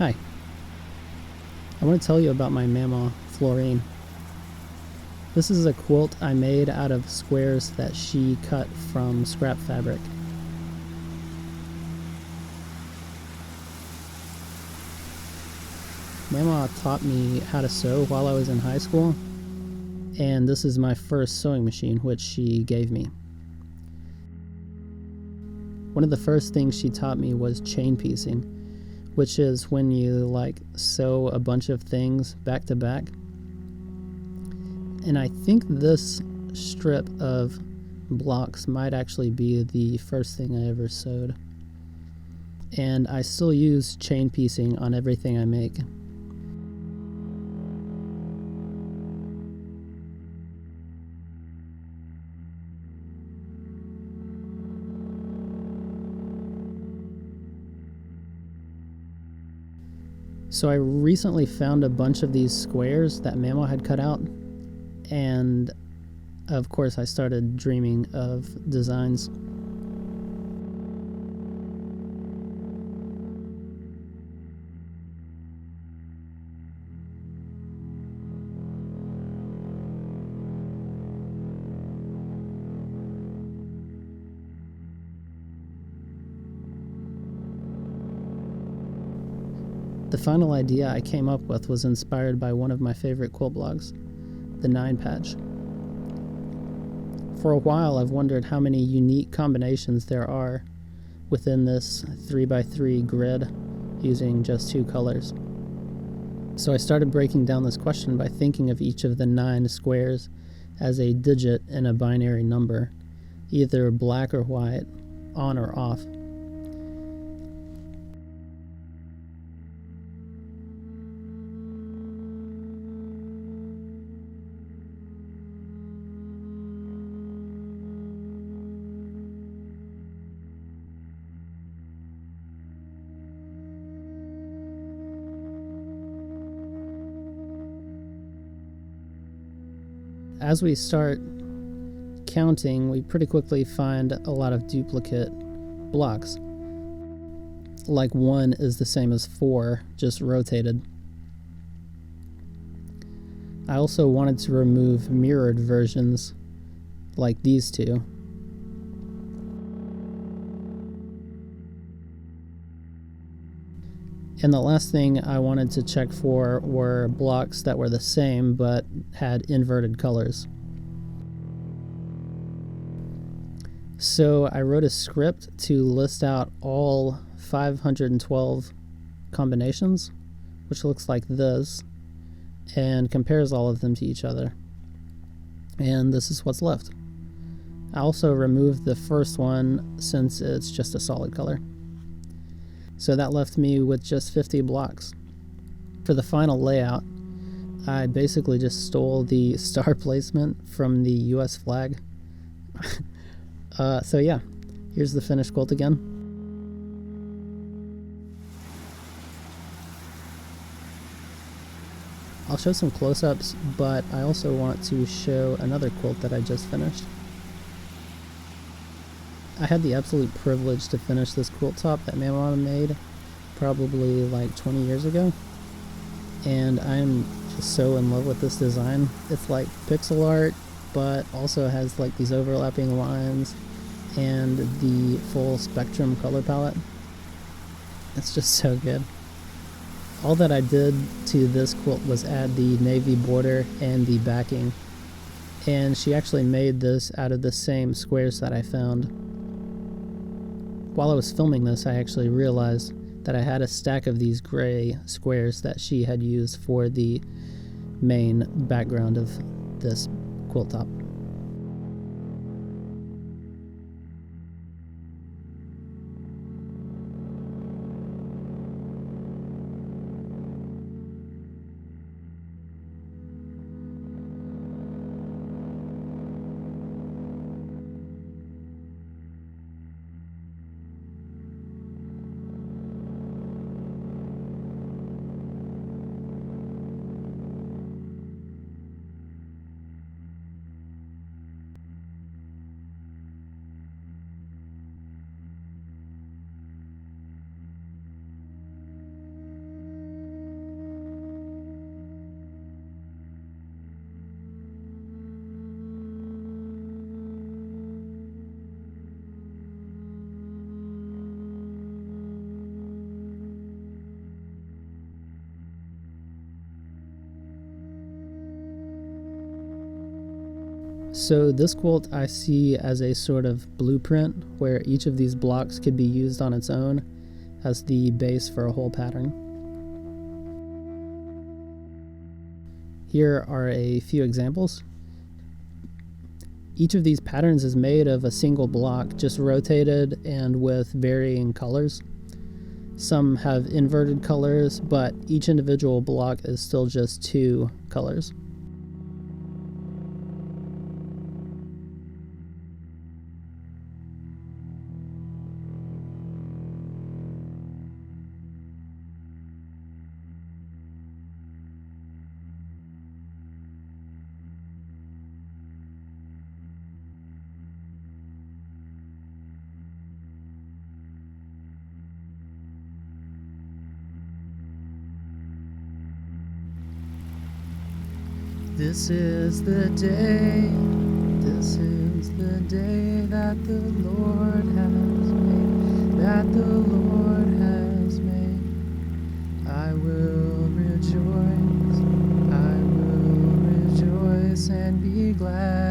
Hi, I want to tell you about my Mamaw Florine. This is a quilt I made out of squares that she cut from scrap fabric. Mamaw taught me how to sew while I was in high school, and this is my first sewing machine, which she gave me. One of the first things she taught me was chain piecing, which is when you sew a bunch of things back to back. And I think this strip of blocks might actually be the first thing I ever sewed. And I still use chain piecing on everything I make. So I recently found a bunch of these squares that Mamaw had cut out, and of course I started dreaming of designs. The final idea I came up with was inspired by one of my favorite quilt blogs, the 9 Patch. For a while I've wondered how many unique combinations there are within this 3x3 grid using just 2 colors. So I started breaking down this question by thinking of each of the 9 squares as a digit in a binary number, either black or white, on or off. As we start counting, we pretty quickly find a lot of duplicate blocks. Like 1 is the same as 4, just rotated. I also wanted to remove mirrored versions like these two. And the last thing I wanted to check for were blocks that were the same but had inverted colors. So I wrote a script to list out all 512 combinations, which looks like this, and compares all of them to each other. And this is what's left. I also removed the first one since it's just a solid color. So that left me with just 50 blocks. For the final layout, I basically just stole the star placement from the US flag. So yeah, here's the finished quilt again. I'll show some close-ups, but I also want to show another quilt that I just finished. I had the absolute privilege to finish this quilt top that Mamaw made probably like 20 years ago, and I'm just so in love with this design. It's like pixel art, but also has like these overlapping lines and the full spectrum color palette. It's just so good. All that I did to this quilt was add the navy border and the backing, and she actually made this out of the same squares that I found. While I was filming this, I actually realized that I had a stack of these gray squares that she had used for the main background of this quilt top. So this quilt I see as a sort of blueprint where each of these blocks could be used on its own as the base for a whole pattern. Here are a few examples. Each of these patterns is made of a single block, just rotated and with varying colors. Some have inverted colors, but each individual block is still just 2 colors. This is the day that the Lord has made. I will rejoice and be glad